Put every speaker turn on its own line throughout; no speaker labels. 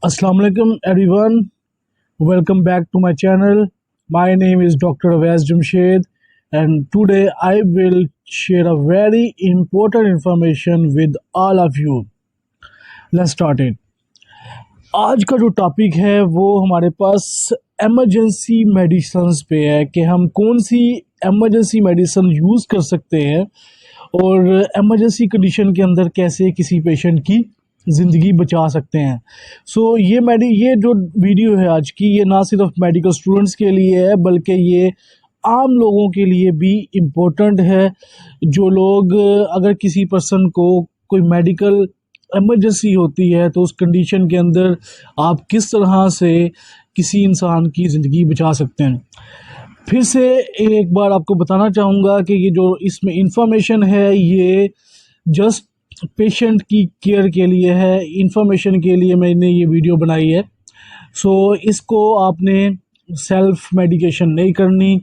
Assalamu alaikum everyone. Welcome back to my channel. My name is Dr. Awais Jamshed and today I will share a very important information with all of you. Let's start it. आज का जो topic है वो हमारे पास emergency medicines पे है कि हम कौन सी एमरजेंसी मेडिसिन यूज़ कर सकते हैं और एमरजेंसी कंडीशन के अंदर कैसे किसी पेशेंट की ज़िंदगी बचा सकते हैं। ये जो वीडियो है आज की, ये ना सिर्फ मेडिकल स्टूडेंट्स के लिए है बल्कि ये आम लोगों के लिए भी इम्पोर्टेंट है। जो लोग अगर किसी पर्सन को कोई मेडिकल इमरजेंसी होती है तो उस कंडीशन के अंदर आप किस तरह से किसी इंसान की ज़िंदगी बचा सकते हैं। फिर से एक बार आपको बताना चाहूँगा कि ये जो इसमें इंफॉर्मेशन है ये जस्ट पेशेंट की केयर के लिए है, इंफॉर्मेशन के लिए मैंने ये वीडियो बनाई है। इसको आपने सेल्फ मेडिकेशन नहीं करनी,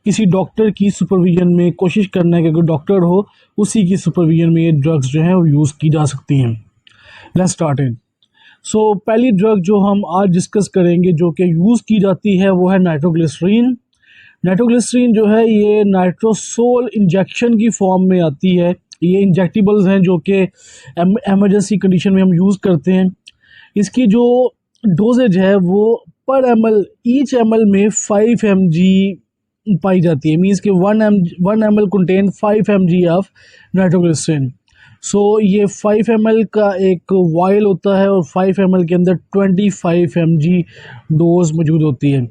किसी डॉक्टर की सुपरविजन में कोशिश करना है कि अगर डॉक्टर हो उसी की सुपरविजन में ये ड्रग्स जो हैं वो यूज़ की जा सकती हैं। Let's start it. पहली ड्रग जो हम आज डिस्कस करेंगे जो कि यूज़ की जाती है वो है नाइट्रोग्लिसरीन। नाइट्रोग्लिसरीन जो है ये नाइट्रोसोल इंजेक्शन की फॉर्म में आती है। ये इंजेक्टिबल्स हैं जो कि एमरजेंसी कंडीशन में हम यूज़ करते हैं। इसकी जो डोजेज है वो पर ml ईच ml में 5 mg पाई जाती है। मीन्स कि 1 ml contain 5 mg of nitroglycerin. ये 5 ml का एक वायल होता है और 5 ml के अंदर 25 mg डोज मौजूद होती है।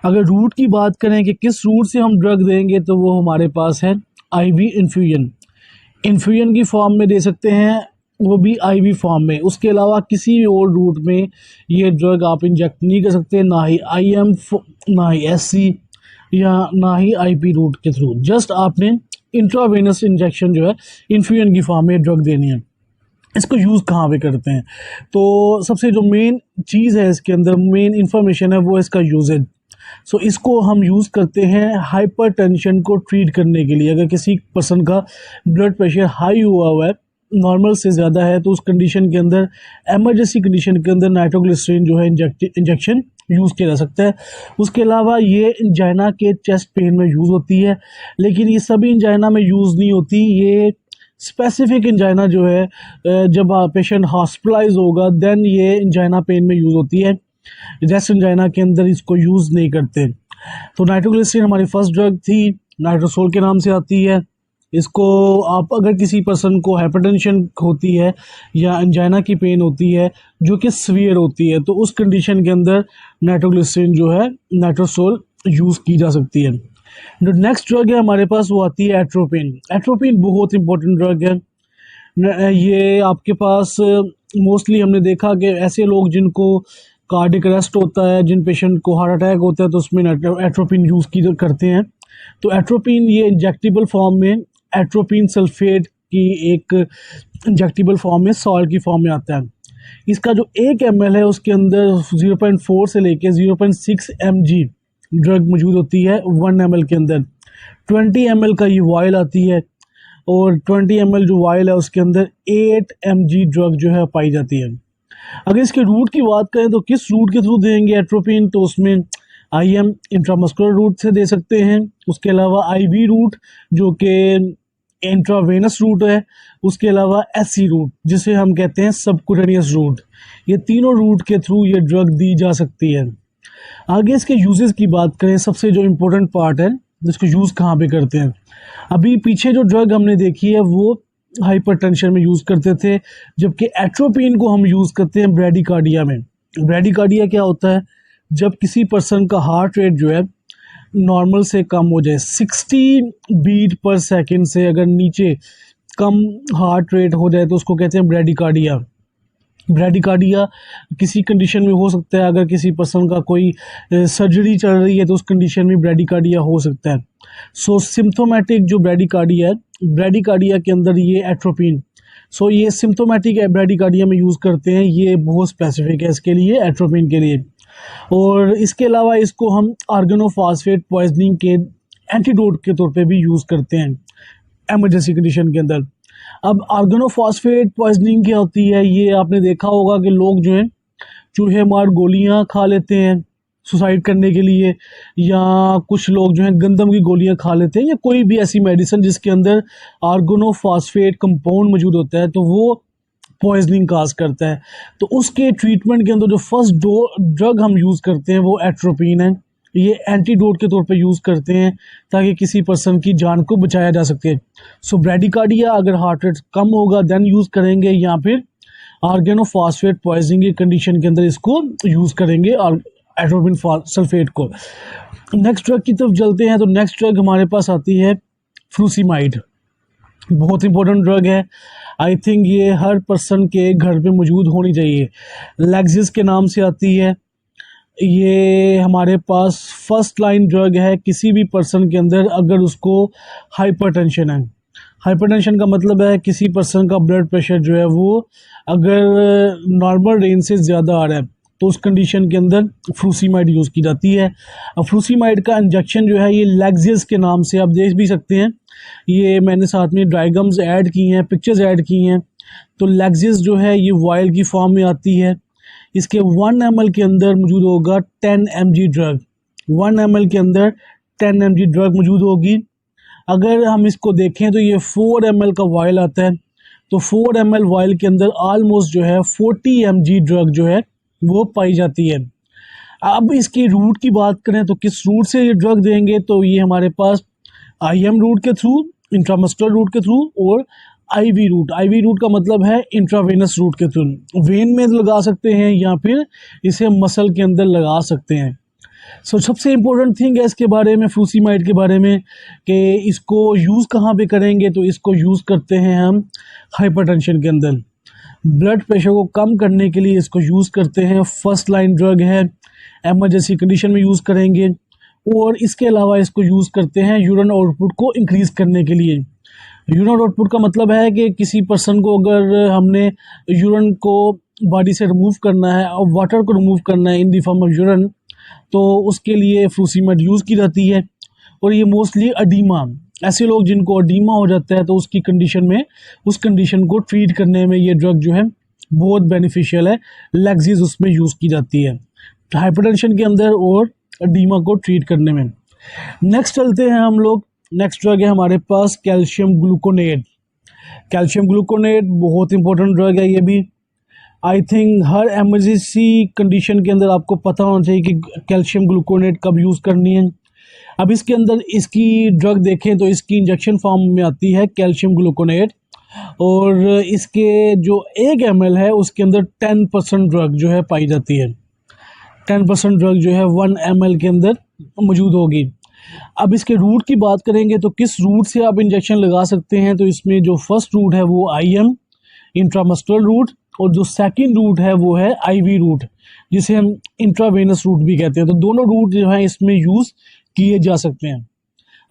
अगर रूट की बात करें कि किस रूट से हम ड्रग देंगे तो वो हमारे पास है IV इन्फ्यूजन की फॉर्म में दे सकते हैं, वो भी IV फॉर्म में। उसके अलावा किसी भी और रूट में ये ड्रग आप इंजेक्ट नहीं कर सकते, ना ही IM, ना ही SC या ना ही IP रूट के थ्रू। जस्ट आपने इंट्रावेनस इंजेक्शन जो है इन्फ्यूजन की फॉर्म में ड्रग देनी है। इसको यूज़ कहाँ पे करते हैं तो सबसे जो मेन चीज़ है इसके अंदर, मेन इंफॉर्मेशन है वो इसका यूजेज। इसको हम यूज़ करते हैं हाइपरटेंशन को ट्रीट करने के लिए। अगर किसी पर्सन का ब्लड प्रेशर हाई हुआ है, नॉर्मल से ज़्यादा है, तो उस कंडीशन के अंदर, एमरजेंसी कंडीशन के अंदर नाइट्रोग्लिसरीन जो है इंजेक्शन यूज़ किया जा सकता है। उसके अलावा ये इंजाइना के चेस्ट पेन में यूज़ होती है, लेकिन ये सभी इंजाइना में यूज़ नहीं होती। ये स्पेसिफिक इंजाइना जो है जब पेशेंट हॉस्पिटलाइज होगा देन ये इंजाइना पेन में यूज़ होती है। रेस्ट एंजाइना के अंदर इसको यूज़ नहीं करते। तो नाइट्रोग्लिसरीन हमारी फर्स्ट ड्रग थी, नाइट्रोसोल के नाम से आती है। इसको आप अगर किसी पर्सन को हाइपरटेंशन होती है या एंजाइना की पेन होती है जो कि सीवियर होती है तो उस कंडीशन के अंदर नाइट्रोग्लिसरीन जो है नाइट्रोसोल यूज़ की जा सकती है। जो नेक्स्ट ड्रग है हमारे पास वो आती है एट्रोपिन। एट्रोपिन बहुत इंपॉर्टेंट ड्रग है। ये आपके पास मोस्टली हमने देखा कि ऐसे लोग जिनको कार्डिक अरेस्ट होता है, जिन पेशेंट को हार्ट अटैक होता है तो उसमें एट्रोपिन यूज़ की करते हैं। तो एट्रोपिन ये इंजेक्टिबल फॉर्म में एट्रोपिन सल्फेट की एक इंजेक्टिबल फॉर्म में सॉल्ट की फॉर्म में आता है। इसका जो 1 ml है उसके अंदर 0.4 से लेके 0.6 mg ड्रग मौजूद होती है 1 ml के अंदर। 20 ml का ये वायल आती है और 20 ml जो वायल है उसके अंदर 8 mg ड्रग जो है पाई जाती है। अगर इसके रूट की बात करें तो किस रूट के थ्रू देंगे एट्रोपिन, तो उसमें IM इंट्रामस्कुलर रूट से दे सकते हैं। उसके अलावा IV रूट जो कि इंट्रावेनस रूट है। उसके अलावा SC रूट जिसे हम कहते हैं सबकुटेनियस रूट। ये तीनों रूट के थ्रू ये ड्रग दी जा सकती है। आगे इसके यूजेस की बात करें, सबसे जो इम्पोर्टेंट पार्ट है जिसको यूज़ कहाँ पे करते हैं। अभी पीछे जो ड्रग हमने देखी है वो हाइपरटेंशन में यूज़ करते थे, जबकि एट्रोपिन को हम यूज़ करते हैं ब्रैडिकार्डिया में। ब्रैडिकार्डिया क्या होता है? जब किसी पर्सन का हार्ट रेट जो है नॉर्मल से कम हो जाए, 60 बीट पर सेकंड से अगर नीचे कम हार्ट रेट हो जाए तो उसको कहते हैं ब्रैडिकार्डिया। ब्रैडिकार्डिया किसी कंडीशन में हो सकता है, अगर किसी पर्सन का कोई सर्जरी चल रही है तो उस कंडीशन में ब्रैडिकार्डिया हो सकता है। सिम्प्टोमेटिक जो ब्रैडिकार्डिया है, ब्रैडिकार्डिया के अंदर ये एट्रोपिन, ये सिम्प्टोमेटिक ब्रैडिकार्डिया में यूज़ करते हैं। ये बहुत स्पेसिफिक है इसके लिए, एट्रोपिन के लिए। और इसके अलावा इसको हम ऑर्गेनोफॉस्फेट पॉइजनिंग के एंटीडोट के तौर पे भी यूज़ करते हैं एमरजेंसी कंडीशन के अंदर। अब ऑर्गेनोफॉस्फेट पॉइजनिंग क्या होती है, ये आपने देखा होगा कि लोग जो हैं चूहे मार गोलियां खा लेते हैं सुसाइड करने के लिए, या कुछ लोग जो है गंदम की गोलियां खा लेते हैं, या कोई भी ऐसी मेडिसिन जिसके अंदर आर्गोनोफॉस्फेट कंपाउंड मौजूद होता है, तो वो पॉइजनिंग काज करता है। तो उसके ट्रीटमेंट के अंदर जो फर्स्ट ड्रग हम यूज़ करते हैं वो एट्रोपिन है। ये एंटीडोट के तौर पे यूज़ करते हैं ताकि किसी पर्सन की जान को बचाया जा सके। सो ब्रेडिकार्डिया अगर हार्ट रेट कम होगा देन यूज़ करेंगे, या फिर आर्गेनोफॉस्फेट पॉइजनिंग की कंडीशन के अंदर इसको यूज़ करेंगे और एट्रोपिन सल्फेट को। नेक्स्ट ड्रग की तरफ चलते हैं। तो नेक्स्ट ड्रग हमारे पास आती है फ्रूसीमाइड। बहुत इंपॉर्टेंट ड्रग है। आई थिंक ये हर पर्सन के घर पे मौजूद होनी चाहिए। लैक्सिस के नाम से आती है। ये हमारे पास फर्स्ट लाइन ड्रग है किसी भी पर्सन के अंदर अगर उसको हाइपरटेंशन है। हाइपरटेंशन का मतलब है किसी पर्सन का ब्लड प्रेशर जो है वो अगर नॉर्मल रेंज से ज़्यादा आ रहा है, तो उस कंडीशन के अंदर फ्रूसीमाइड यूज़ की जाती है। अब फ्रूसीमाइड का इंजेक्शन जो है ये लैक्सिस के नाम से आप देख भी सकते हैं। ये मैंने साथ में डायग्राम्स ऐड की हैं, पिक्चर्स ऐड की हैं। तो लैक्सिस जो है ये वायल की फॉर्म में आती है। इसके 1 ml के अंदर मौजूद होगा 10 mg ड्रग। 1 ml के अंदर 10 mg ड्रग मौजूद होगी। अगर हम इसको देखें तो ये 4 ml का वायल आता है। तो 4 ml वायल के अंदर ऑलमोस्ट जो है 40 mg ड्रग जो है वो पाई जाती है। अब इसकी रूट की बात करें तो किस रूट से ये ड्रग देंगे, तो ये हमारे पास IM रूट के थ्रू, इंट्रामस्कुलर रूट के थ्रू, और IV रूट। IV रूट का मतलब है इंट्रावेनस रूट के थ्रू। वेन में लगा सकते हैं या फिर इसे मसल के अंदर लगा सकते हैं। सबसे इम्पोर्टेंट थिंग है इसके बारे में, फ्रूसीमाइड के बारे में, कि इसको यूज़ कहाँ पे करेंगे। तो इसको यूज़ करते हैं हम हाइपरटेंशन के अंदर। ब्लड प्रेशर को कम करने के लिए इसको यूज़ करते हैं। फर्स्ट लाइन ड्रग है, एमरजेंसी कंडीशन में यूज़ करेंगे। और इसके अलावा इसको यूज़ करते हैं यूरिन आउटपुट को इंक्रीज़ करने के लिए। यूरिन आउटपुट का मतलब है कि किसी पर्सन को अगर हमने यूरिन को बॉडी से रिमूव करना है और वाटर को रिमूव करना है in the form of urine, तो उसके लिए फ्रूसीमाइड यूज़ की जाती है। और ये मोस्टली अडीमा, ऐसे लोग जिनको अडीमा हो जाता है तो उसकी कंडीशन में, उस कंडीशन को ट्रीट करने में ये ड्रग जो है बहुत बेनिफिशियल है। लैक्सिस उसमें यूज़ की जाती है हाइपरटेंशन के अंदर और अडीमा को ट्रीट करने में। नेक्स्ट चलते हैं हम लोग। नेक्स्ट ड्रग है हमारे पास कैल्शियम ग्लूकोनेट। कैल्शियम ग्लूकोनेट बहुत इंपॉर्टेंट ड्रग है। ये भी I think her emergency condition के अंदर आपको पता होना चाहिए कि कैल्शियम ग्लूकोनेट कब यूज़ करनी है। अब इसके अंदर इसकी ड्रग देखें तो इसकी इंजेक्शन फॉर्म में आती है कैल्शियम ग्लूकोनेट, और इसके जो 1 ml है उसके अंदर 10% ड्रग जो है पाई जाती है। 10% ड्रग जो है 1 ml के अंदर मौजूद होगी। अब इसके रूट की बात करेंगे तो किस रूट से आप इंजेक्शन लगा सकते हैं। तो इसमें जो फर्स्ट रूट है वो IM, इंट्रामस्कुलर रूट, और जो सेकंड रूट है वो है IV रूट, जिसे हम इंट्रावेनस रूट भी कहते हैं। तो दोनों रूट जो है इसमें यूज़ किए जा सकते हैं।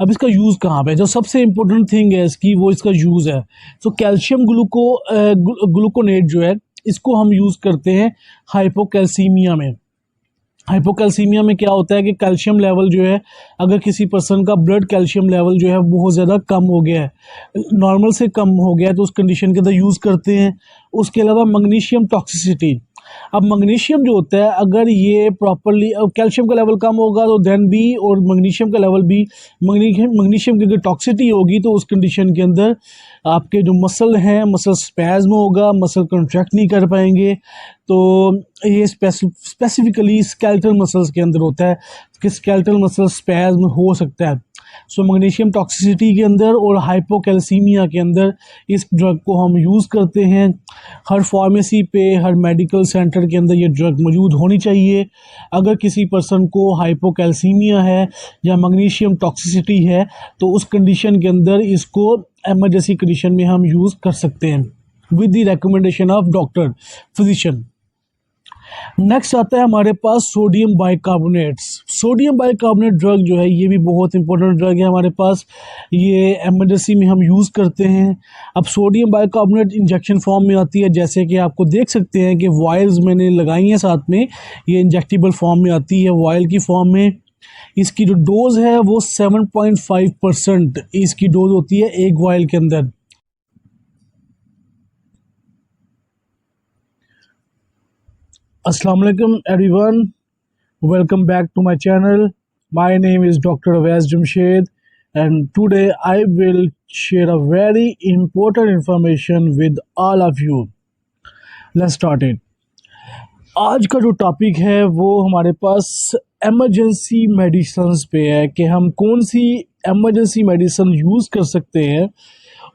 अब इसका यूज़ कहाँ पे, जो सबसे इम्पोर्टेंट थिंग है इसकी वो इसका यूज़ है। तो कैल्शियम ग्लूकोनेट जो है इसको हम यूज़ करते हैं हाइपोकैल्सीमिया में। हाइपोकैल्सीमिया में क्या होता है कि कैल्शियम लेवल जो है, अगर किसी पर्सन का ब्लड कैल्शियम लेवल जो है बहुत ज़्यादा कम हो गया है, नॉर्मल से कम हो गया है, तो उस कंडीशन के अंदर यूज़ करते हैं। उसके अलावा मैग्नीशियम टॉक्सिसिटी। अब मैग्नीशियम जो होता है अगर ये प्रॉपरली, कैल्शियम का लेवल कम होगा तो देन भी, और मैग्नीशियम का लेवल भी, मैग्नीशियम की अगर टॉक्सिसिटी होगी तो उस कंडीशन के अंदर आपके जो मसल हैं, मसल स्पैज़्म होगा, मसल कंट्रैक्ट नहीं कर पाएंगे। तो ये स्पेसिफिकली स्केलेटल मसल्स के अंदर होता है कि स्केलेटल मसल स्पैज़्म हो सकता है। सो मैग्नीशियम टॉक्सिसिटी के अंदर और हाइपोकैल्सीमिया के अंदर इस ड्रग को हम यूज़ करते हैं। हर फार्मेसी पे, हर मेडिकल सेंटर के अंदर ये ड्रग मौजूद होनी चाहिए। अगर किसी पर्सन को हाइपोकैल्सीमिया है या मैग्नीशियम टॉक्सिसिटी है तो उस कंडीशन के अंदर इसको एमरजेंसी कंडीशन में हम यूज़ कर सकते हैं with the recommendation of doctor, physician. Next आता है हमारे पास sodium bicarbonates. Sodium bicarbonate drug जो है ये भी बहुत इंपॉर्टेंट ड्रग है हमारे पास। ये एमरजेंसी में हम यूज़ करते हैं। अब सोडियम बाइकार्बोनेट इंजेक्शन फॉर्म में आती है, जैसे कि आपको देख सकते हैं कि वायल्स मैंने लगाई हैं साथ में, ये इंजेक्टेबल फॉर्म में आती है वायल की फॉर्म में। इसकी जो डोज है वो 7.5% इसकी डोज होती है एक वायल के अंदर। Assalamu alaikum everyone. Welcome back to my channel. My name is Dr. Awais Jamshed and today I will share a very important information with all of you. Let's start it. आज का जो topic है वो हमारे पास emergency medicines पे है कि हम कौन सी एमरजेंसी मेडिसिन यूज़ कर सकते हैं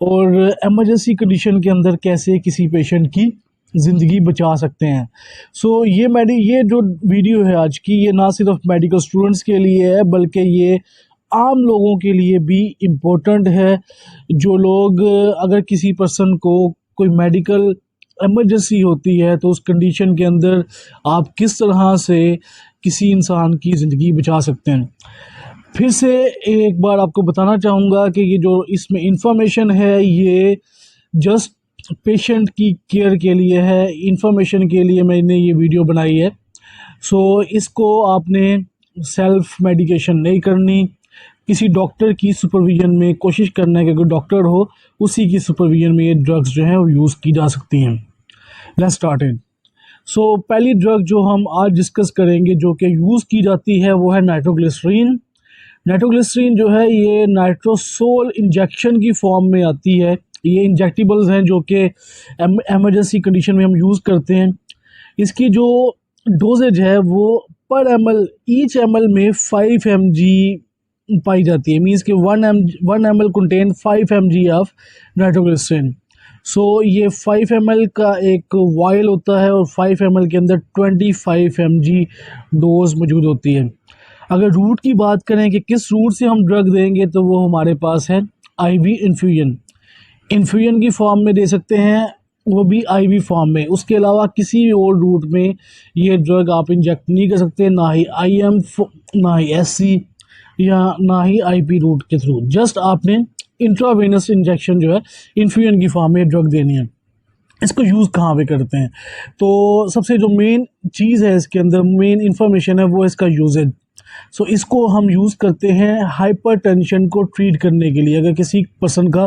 और एमरजेंसी कंडीशन के अंदर कैसे किसी पेशेंट की ज़िंदगी बचा सकते हैं। ये जो वीडियो है आज की, ये ना सिर्फ मेडिकल स्टूडेंट्स के लिए है बल्कि ये आम लोगों के लिए भी इम्पोर्टेंट है। जो लोग अगर किसी पर्सन को कोई मेडिकल इमरजेंसी होती है तो उस कंडीशन के अंदर आप किस तरह से किसी इंसान की ज़िंदगी बचा सकते हैं। फिर से एक बार आपको बताना चाहूँगा कि ये जो इसमें इंफॉर्मेशन है ये जस्ट पेशेंट की केयर के लिए है, इंफॉर्मेशन के लिए मैंने ये वीडियो बनाई है। इसको आपने सेल्फ मेडिकेशन नहीं करनी, किसी डॉक्टर की सुपरविज़न में कोशिश करना है कि अगर डॉक्टर हो उसी की सुपरविज़न में ये ड्रग्स जो हैं वो यूज़ की जा सकती हैं। Let's start it. पहली ड्रग जो हम आज डिस्कस करेंगे जो कि यूज़ की जाती है वो है नाइट्रोग्लिसरीन। नाइट्रोग्लिसरीन जो है ये नाइट्रोसोल इंजेक्शन की फॉर्म में आती है। ये इंजेक्टिबल्स हैं जो कि एमरजेंसी कंडीशन में हम यूज़ करते हैं। इसकी जो डोजेज है वो पर ईच एम एल में 5 mg पाई जाती है। मीन्स कि 1 ml contain 5 mg of nitroglycerin. ये 5 ml का एक वायल होता है और 5 ml के अंदर 25 mg डोज मौजूद होती है। अगर रूट की बात करें कि किस रूट से हम ड्रग देंगे तो वो हमारे पास है आईवी इन्फ्यूजन की फॉर्म में दे सकते हैं, वो भी आईवी फॉर्म में। उसके अलावा किसी भी और रूट में ये ड्रग आप इंजेक्ट नहीं कर सकते, ना ही आईएम, ना ही एससी या ना ही आईपी रूट के थ्रू। जस्ट आपने इंट्रावेनस इंजेक्शन जो है इन्फ्यूजन की फॉर्म में ड्रग देनी है। इसको यूज़ कहाँ पे करते हैं तो सबसे जो मेन चीज़ है इसके अंदर, मेन इंफॉर्मेशन है वो इसका यूजेज। इसको हम यूज़ करते हैं हाइपरटेंशन को ट्रीट करने के लिए। अगर किसी पर्सन का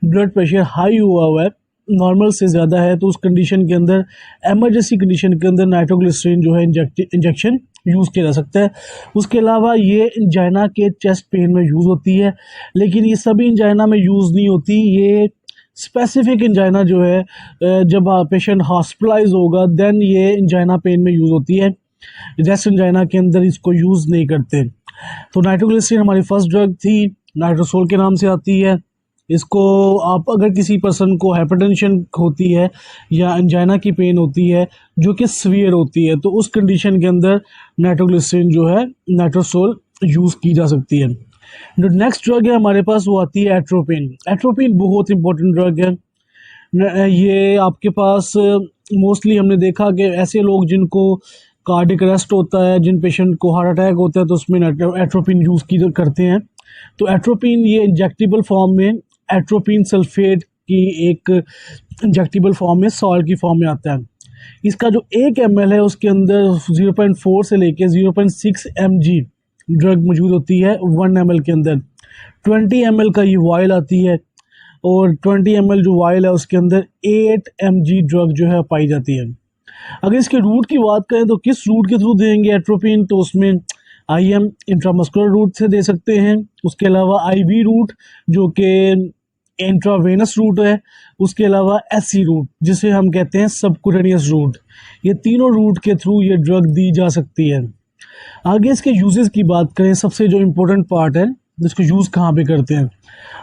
ब्लड प्रेशर हाई हुआ है, नॉर्मल से ज़्यादा है, तो उस कंडीशन के अंदर, एमरजेंसी कंडीशन के अंदर नाइट्रोग्लिसरीन जो है इंजेक्शन यूज़ किया जा सकता है। उसके अलावा ये इंजाइना के चेस्ट पेन में यूज़ होती है, लेकिन ये सभी इंजाइना में यूज़ नहीं होती। ये स्पेसिफिक इंजाइना जो है जब पेशेंट हॉस्पिटलाइज होगा देन ये इंजाइना पेन में यूज़ होती है। रेस्ट एंजाइना के अंदर इसको यूज़ नहीं करते। तो नाइट्रोग्लिसरीन हमारी फर्स्ट ड्रग थी, नाइट्रोसोल के नाम से आती है। इसको आप अगर किसी पर्सन को हाइपरटेंशन होती है या एंजाइना की पेन होती है जो कि सीवियर होती है तो उस कंडीशन के अंदर नाइट्रोग्लिसरीन जो है नाइट्रोसोल यूज़ की जा सकती है। जो नेक्स्ट ड्रग है हमारे पास वो आती है एट्रोपिन। एट्रोपिन बहुत इंपॉर्टेंट ड्रग है। ये आपके पास मोस्टली हमने देखा कि ऐसे लोग जिनको कार्डिक अरेस्ट होता है, जिन पेशेंट को हार्ट अटैक होता है तो उसमें एट्रोपिन यूज़ की करते हैं। तो एट्रोपिन ये इंजेक्टिबल फॉर्म में एट्रोपिन सल्फेट की एक इंजेक्टिबल फॉर्म में सॉल्ट की फॉर्म में आता है। इसका जो 1 ml है उसके अंदर 0.4 से लेके 0.6 mg ड्रग मौजूद होती है 1 ml के अंदर। 20 ml का ये वायल आती है और 20 ml जो वायल है उसके अंदर 8 mg ड्रग जो है पाई जाती है। अगर इसके रूट की बात करें तो किस रूट के थ्रू देंगे एट्रोपिन, तो उसमें आईएम इंट्रामस्कुलर रूट से दे सकते हैं। उसके अलावा आईवी रूट जो कि इंट्रावेनस रूट है, उसके अलावा एससी रूट जिसे हम कहते हैं सबकुटेनियस रूट। ये तीनों रूट के थ्रू ये ड्रग दी जा सकती है। आगे इसके यूजेस की बात करें, सबसे जो इम्पोर्टेंट पार्ट है जिसको यूज़ कहाँ पे करते हैं।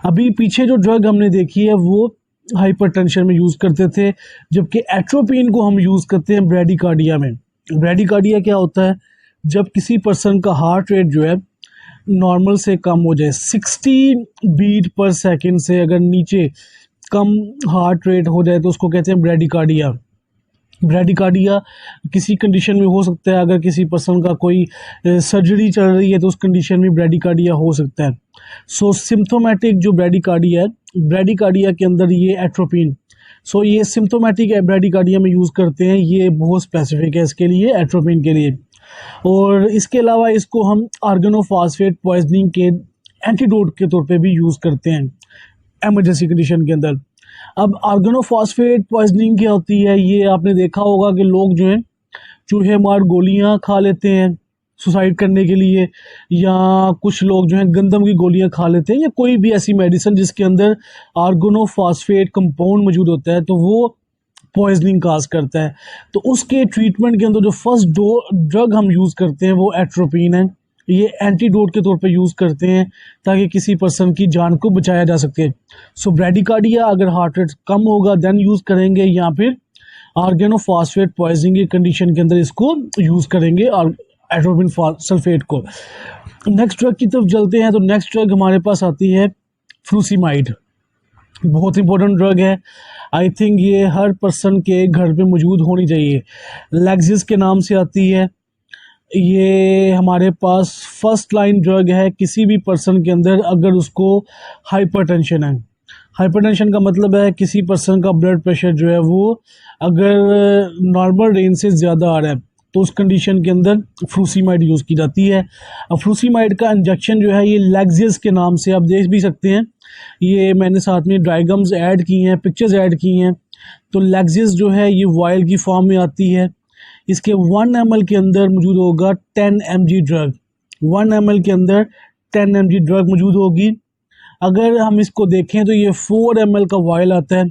अभी पीछे जो ड्रग हमने देखी है वो हाइपरटेंशन में यूज़ करते थे, जबकि एट्रोपिन को हम यूज़ करते हैं ब्रेडिकार्डिया में। ब्रेडिकार्डिया क्या होता है? जब किसी पर्सन का हार्ट रेट जो है नॉर्मल से कम हो जाए, 60 बीट पर सेकंड से अगर नीचे कम हार्ट रेट हो जाए तो उसको कहते हैं ब्रेडिकार्डिया। ब्रेडिकार्डिया किसी कंडीशन में हो सकता है, अगर किसी पर्सन का कोई सर्जरी चल रही है तो उस कंडीशन में ब्रेडिकार्डिया हो सकता है। सिम्प्टोमेटिक जो ब्रेडिकार्डिया है, ब्रेडिकार्डिया के अंदर ये एट्रोपिन, ये सिम्प्टोमेटिक ब्रेडिकार्डिया में यूज़ करते हैं। ये बहुत स्पेसिफिक है इसके लिए, एट्रोपिन के लिए। और इसके अलावा इसको हम ऑर्गेनोफॉस्फेट पॉइजनिंग के एंटीडोट के तौर पे भी यूज़ करते हैं एमरजेंसी कंडीशन के अंदर। अब ऑर्गेनोफॉस्फेट पॉइजनिंग क्या होती है, ये आपने देखा होगा कि लोग जो हैं चूहे मार गोलियां खा लेते हैं सुसाइड करने के लिए, या कुछ लोग जो है गंदम की गोलियां खा लेते हैं, या कोई भी ऐसी मेडिसिन जिसके अंदर आर्गोनोफॉस्फेट कंपाउंड मौजूद होता है तो वो पॉइजनिंग काज करता है। तो उसके ट्रीटमेंट के अंदर जो फर्स्ट ड्रग हम यूज़ करते हैं वो एट्रोपिन है। ये एंटीडोट के तौर पे यूज़ करते हैं ताकि किसी पर्सन की जान को बचाया जा सके। सो ब्रेडिकार्डिया अगर हार्ट रेट कम होगा देन यूज़ करेंगे, या फिर आर्गेनोफॉस्फेट पॉइजनिंग की कंडीशन के अंदर इसको यूज़ करेंगे और एट्रोपिन सल्फेट को। नेक्स्ट ड्रग की तरफ चलते हैं। तो नेक्स्ट ड्रग हमारे पास आती है फ्रूसीमाइड। बहुत इंपॉर्टेंट ड्रग है। आई थिंक ये हर पर्सन के घर पे मौजूद होनी चाहिए। लैक्सिस के नाम से आती है। ये हमारे पास फर्स्ट लाइन ड्रग है किसी भी पर्सन के अंदर अगर उसको हाइपरटेंशन है। हाइपरटेंशन का मतलब है किसी पर्सन का ब्लड प्रेशर जो है वो अगर नॉर्मल रेंज से ज़्यादा आ रहा है तो उस कंडीशन के अंदर फ्रूसीमाइड यूज़ की जाती है। अब फ्रूसीमाइड का इंजेक्शन जो है ये लैक्सिस के नाम से आप देख भी सकते हैं। ये मैंने साथ में डायग्राम्स ऐड की हैं, पिक्चर्स ऐड की हैं। तो लैक्सिस जो है ये वायल की फॉर्म में आती है। इसके 1 ml के अंदर मौजूद होगा 10 mg ड्रग। 1 ml के अंदर 10 mg ड्रग मौजूद होगी। अगर हम इसको देखें तो ये 4 ml का वायल आता है।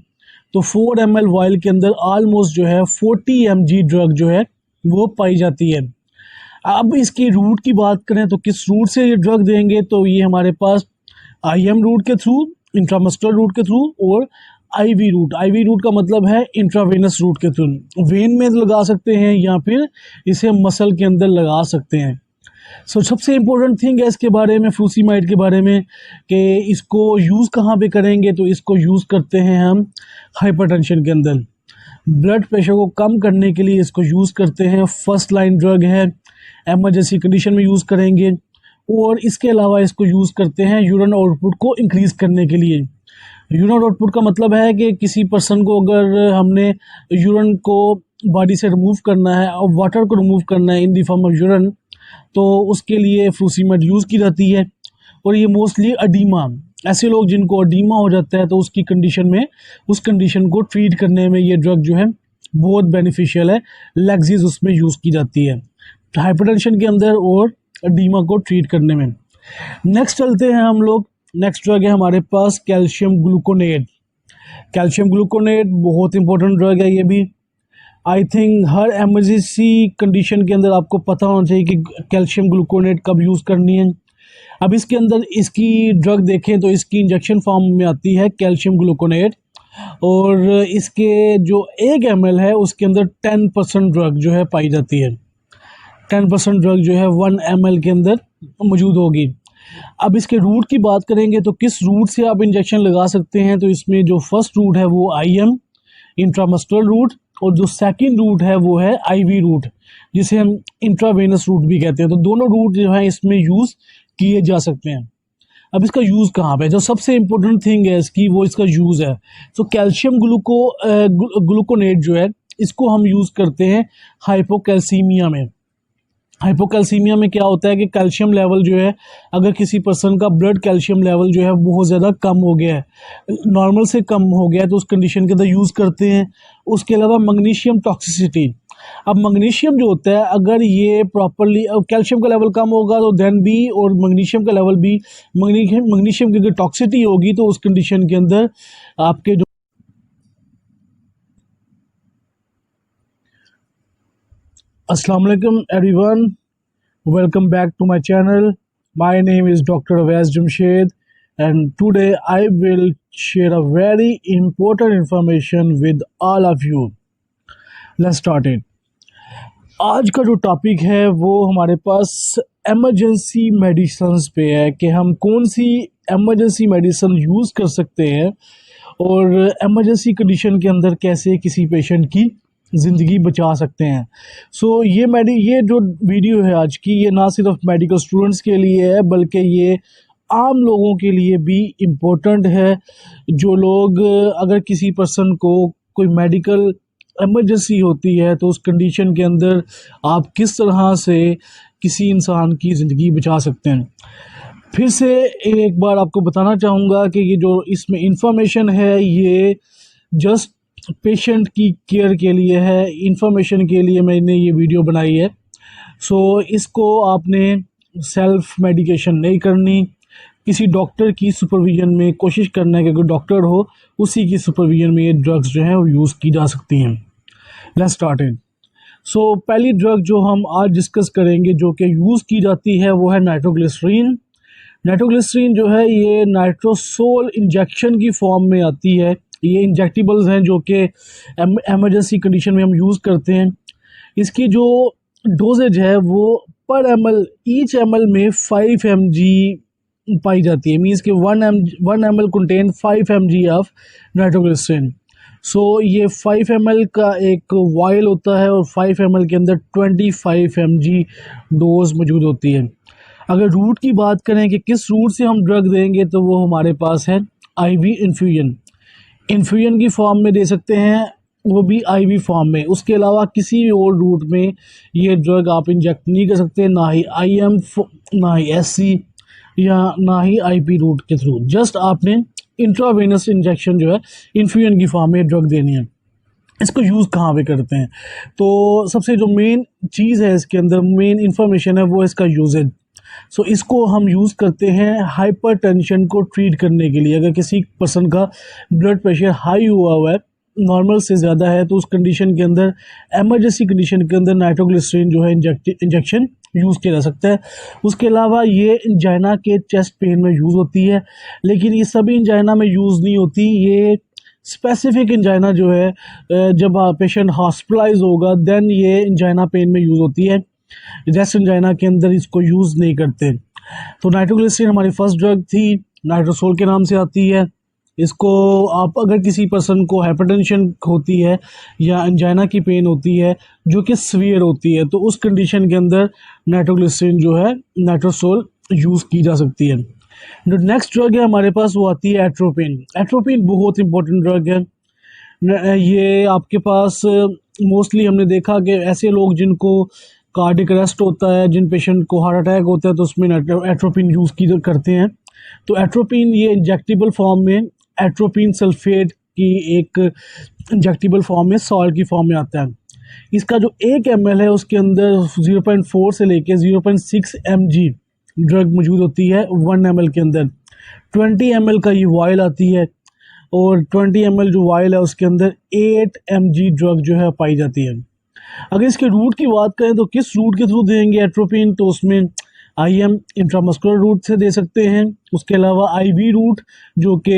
तो 4 ml वायल के अंदर ऑलमोस्ट जो है 40 mg ड्रग जो है वो पाई जाती है। अब इसकी रूट की बात करें तो किस रूट से ये ड्रग देंगे, तो ये हमारे पास IM रूट के थ्रू, इंट्रामस्कुलर रूट के थ्रू, और IV रूट। IV रूट का मतलब है इंट्रावेनस रूट के थ्रू। वेन में लगा सकते हैं या फिर इसे मसल के अंदर लगा सकते हैं। सबसे इम्पोर्टेंट थिंग है इसके बारे में, फ्रूसीमाइड के बारे में, कि इसको यूज़ कहाँ पे करेंगे। तो इसको यूज़ करते हैं हम हाइपरटेंशन के अंदर। ब्लड प्रेशर को कम करने के लिए इसको यूज़ करते हैं। फर्स्ट लाइन ड्रग है, एमरजेंसी कंडीशन में यूज़ करेंगे। और इसके अलावा इसको यूज़ करते हैं यूरिन आउटपुट को इंक्रीज़ करने के लिए। यूरिन आउटपुट का मतलब है कि किसी पर्सन को अगर हमने यूरिन को बॉडी से रिमूव करना है और वाटर को रिमूव करना है in the form of urine, तो उसके लिए फ्रूसीमाइड यूज़ की जाती है। और ये मोस्टली अडीमा, ऐसे लोग जिनको अडीमा हो जाता है तो उसकी कंडीशन में, उस कंडीशन को ट्रीट करने में ये ड्रग जो है बहुत बेनिफिशियल है। लैक्सिस उसमें यूज़ की जाती है हाइपरटेंशन के अंदर और अडीमा को ट्रीट करने में। नेक्स्ट चलते हैं हम लोग। नेक्स्ट ड्रग है हमारे पास कैल्शियम ग्लूकोनेट। कैल्शियम ग्लूकोनेट बहुत इंपॉर्टेंट ड्रग है। ये भी I think her emergency condition के अंदर आपको पता होना चाहिए कि कैल्शियम ग्लूकोनेट कब यूज़ करनी है। अब इसके अंदर इसकी ड्रग देखें तो इसकी इंजेक्शन फॉर्म में आती है कैल्शियम ग्लूकोनेट, और इसके जो 1 ml है उसके अंदर 10% ड्रग जो है पाई जाती है। 10% ड्रग जो है 1 ml के अंदर मौजूद होगी। अब इसके रूट की बात करेंगे तो किस रूट से आप इंजेक्शन लगा सकते हैं। तो इसमें जो फर्स्ट रूट है वो IM, इंट्रामस्कुलर रूट, और जो सेकंड रूट है वो है IV रूट, जिसे हम इंट्रावेनस रूट भी कहते हैं। तो दोनों रूट जो है इसमें यूज़ किए जा सकते हैं। अब इसका यूज़ कहाँ पे, जो सबसे इम्पोर्टेंट थिंग है इसकी वो इसका यूज़ है। तो कैल्शियम ग्लूकोनेट जो है इसको हम यूज़ करते हैं हाइपोकैल्सीमिया में। हाइपोकैल्सीमिया में क्या होता है कि कैल्शियम लेवल जो है, अगर किसी पर्सन का ब्लड कैल्शियम लेवल जो है बहुत ज़्यादा कम हो गया है, नॉर्मल से कम हो गया है, तो उस कंडीशन के अंदर यूज़ करते हैं। उसके अलावा मैग्नीशियम टॉक्सिसिटी। अब मैग्नीशियम जो होता है अगर ये प्रॉपरली, कैल्शियम का लेवल कम होगा तो देन भी, और मैग्नीशियम का लेवल भी, मैग्नीशियम की अगर टॉक्सिसिटी होगी तो उस कंडीशन के अंदर आपके जो Assalamu alaikum everyone, welcome back to my channel. My name is Dr. Awais Jamshed, and today I will share a very important information with all of you. Let's start it. आज का जो topic है वो हमारे पास emergency medicines पे है कि हम कौन सी एमरजेंसी मेडिसिन यूज़ कर सकते हैं और एमरजेंसी कंडीशन के अंदर कैसे किसी पेशेंट की ज़िंदगी बचा सकते हैं। ये जो वीडियो है आज की, ये ना सिर्फ मेडिकल स्टूडेंट्स के लिए है बल्कि ये आम लोगों के लिए भी इम्पोर्टेंट है। जो लोग, अगर किसी पर्सन को कोई मेडिकल इमरजेंसी होती है तो उस कंडीशन के अंदर आप किस तरह से किसी इंसान की ज़िंदगी बचा सकते हैं। फिर से एक बार आपको बताना चाहूँगा कि ये जो इसमें इंफॉर्मेशन है ये जस्ट पेशेंट की केयर के लिए है, इंफॉर्मेशन के लिए मैंने ये वीडियो बनाई है। सो इसको आपने सेल्फ मेडिकेशन नहीं करनी, किसी डॉक्टर की सुपरविजन में कोशिश करना है कि कोई डॉक्टर हो, उसी की सुपरविजन में ये ड्रग्स जो हैं वो यूज़ की जा सकती हैं। Let's start it. सो पहली ड्रग जो हम आज डिस्कस करेंगे जो कि यूज़ की जाती है वो है नाइट्रोग्लिसरीन। नाइट्रोग्लिसरीन जो है ये नाइट्रोसोल इंजेक्शन की फॉर्म में आती है। ये इंजेक्टिबल्स हैं जो कि एमरजेंसी कंडीशन में हम यूज़ करते हैं। इसकी जो डोजेज है वो पर एमएल, ईच एमएल में 5 mg पाई जाती है। मीन्स कि 1 ml contain 5 mg of nitroglycerin. So ये 5 ml का एक वायल होता है और 5 ml के अंदर 25 mg डोज मौजूद होती है। अगर रूट की बात करें कि किस रूट से हम ड्रग देंगे तो वो हमारे पास है आईवी इन्फ्यूजन। इन्फ्यूजन की फॉर्म में दे सकते हैं, वो भी आईवी फॉर्म में। उसके अलावा किसी भी और रूट में ये ड्रग आप इंजेक्ट नहीं कर सकते, ना ही आईएम, ना ही एससी या ना ही आईपी रूट के थ्रू। जस्ट आपने इंट्रावेनस इंजेक्शन जो है इन्फ्यूजन की फॉर्म में ड्रग देनी है। इसको यूज़ कहाँ पे करते हैं? तो सबसे जो मेन चीज़ है इसके अंदर, मेन इंफॉर्मेशन है, वो इसका यूजेज। सो इसको हम यूज़ करते हैं हाइपरटेंशन को ट्रीट करने के लिए। अगर किसी पर्सन का ब्लड प्रेशर हाई हुआ है, नॉर्मल से ज़्यादा है, तो उस कंडीशन के अंदर, एमरजेंसी कंडीशन के अंदर नाइट्रोग्लिसरीन जो है इंजेक्शन यूज़ किया जा सकता है। उसके अलावा ये इंजाइना के चेस्ट पेन में यूज़ होती है, लेकिन ये सभी इंजाइना में यूज़ नहीं होती। ये स्पेसिफिक इंजाइना जो है जब पेशेंट हॉस्पिटलाइज होगा देन ये इंजाइना पेन में यूज़ होती है। रेस्ट इंजाइना के अंदर इसको यूज़ नहीं करते। तो नाइट्रोग्लिसरीन हमारी फर्स्ट ड्रग थी, नाइट्रोसोल के नाम से आती है। इसको आप अगर किसी पर्सन को हाइपरटेंशन होती है या एंजाइना की पेन होती है जो कि सीवियर होती है, तो उस कंडीशन के अंदर नाइट्रोग्लिसरीन जो है, नाइट्रोसोल यूज़ की जा सकती है। जो नेक्स्ट ड्रग है हमारे पास वो आती है एट्रोपिन। एट्रोपिन बहुत इंपॉर्टेंट ड्रग है। ये आपके पास मोस्टली हमने देखा कि ऐसे लोग जिनको कार्डिक अरेस्ट होता है, जिन पेशेंट को हार्ट अटैक होता है, तो उसमें एट्रोपिन यूज़ की करते हैं। तो एट्रोपिन ये इंजेक्टिबल फॉर्म में, एट्रोपिन सल्फेट की एक इंजेक्टिबल फॉर्म में, सॉल्ट की फॉर्म में आता है। इसका जो 1 ml है उसके अंदर 0.4 से लेके 0.6 mg ड्रग मौजूद होती है 1 ml के अंदर। 20 ml का ये वायल आती है और 20 ml जो वायल है उसके अंदर 8 mg ड्रग जो है पाई जाती है। अगर इसके रूट की बात करें तो किस रूट के थ्रू देंगे एट्रोपिन, तो उसमें आईएम, इंट्रामस्कुलर रूट से दे सकते हैं। उसके अलावा आईवी रूट जो कि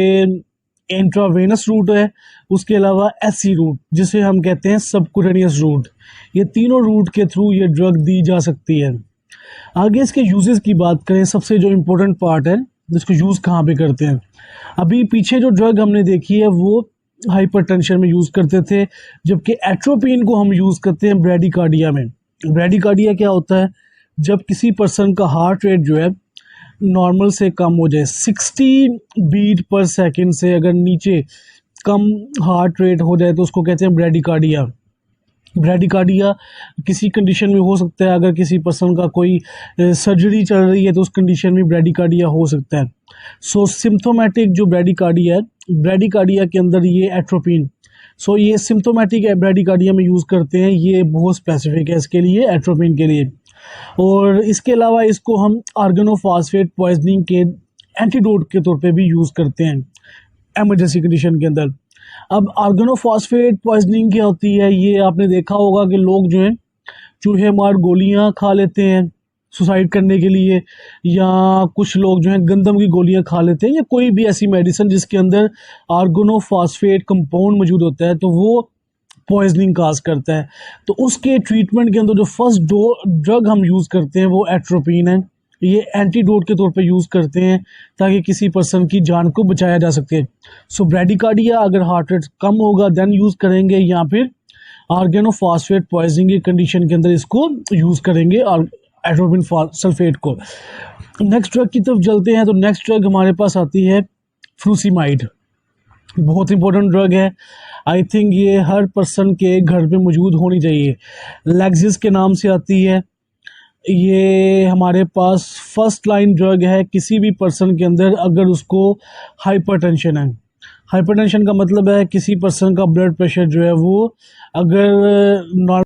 इंट्रावेनस रूट है। उसके अलावा एससी रूट जिसे हम कहते हैं सबकुटेनियस रूट। ये तीनों रूट के थ्रू ये ड्रग दी जा सकती है। आगे इसके यूजेस की बात करें, सबसे जो इम्पोर्टेंट पार्ट है इसको यूज़ कहाँ पे करते हैं। अभी पीछे जो ड्रग हमने देखी है वो हाइपरटेंशन में यूज़ करते थे, जबकि एट्रोपिन को हम यूज़ करते हैं ब्रैडीकार्डिया में। ब्रैडीकार्डिया क्या होता है? जब किसी पर्सन का हार्ट रेट जो है नॉर्मल से कम हो जाए, 60 बीट पर सेकंड से अगर नीचे कम हार्ट रेट हो जाए तो उसको कहते हैं ब्रैडीकार्डिया। ब्रैडीकार्डिया किसी कंडीशन में हो सकता है, अगर किसी पर्सन का कोई सर्जरी चल रही है तो उस कंडीशन में ब्रैडीकार्डिया हो सकता है। सो सिम्प्टोमेटिक जो ब्रैडीकार्डिया है, ब्रैडीकार्डिया के अंदर ये एट्रोपिन, सो ये सिम्प्टोमेटिक ब्रैडीकार्डिया में यूज़ करते हैं। ये बहुत स्पेसिफिक है इसके लिए, एट्रोपिन के लिए। और इसके अलावा इसको हम ऑर्गेनोफॉस्फेट पॉइजनिंग के एंटीडोट के तौर पे भी यूज़ करते हैं एमरजेंसी कंडीशन के अंदर। अब ऑर्गेनोफॉस्फेट पॉइजनिंग क्या होती है? ये आपने देखा होगा कि लोग जो हैं चूहे मार गोलियां खा लेते हैं सुसाइड करने के लिए, या कुछ लोग जो हैं गंदम की गोलियां खा लेते हैं, या कोई भी ऐसी मेडिसिन जिसके अंदर ऑर्गेनोफॉस्फेट कंपाउंड मौजूद होता है, तो वो पॉइजनिंग काज करता है। तो उसके ट्रीटमेंट के अंदर जो फर्स्ट ड्रग हम यूज़ करते हैं वो एट्रोपिन है। ये एंटीडोट के तौर पे यूज़ करते हैं ताकि किसी पर्सन की जान को बचाया जा सके। सो ब्रैडीकार्डिया अगर हार्ट रेट कम होगा देन यूज़ करेंगे, या फिर ऑर्गेनोफॉस्फेट पॉइजनिंग की कंडीशन के अंदर इसको यूज़ करेंगे और एट्रोपिन सल्फेट को। नेक्स्ट ड्रग की तरफ चलते हैं। तो नेक्स्ट ड्रग हमारे पास आती है फ्रूसिमाइड। बहुत इंपॉर्टेंट ड्रग है। आई थिंक ये हर पर्सन के घर पे मौजूद होनी चाहिए। लैक्सिस के नाम से आती है। ये हमारे पास फर्स्ट लाइन ड्रग है किसी भी पर्सन के अंदर अगर उसको हाइपरटेंशन है। हाइपरटेंशन का मतलब है किसी पर्सन का ब्लड प्रेशर जो है वो अगर नॉर्मल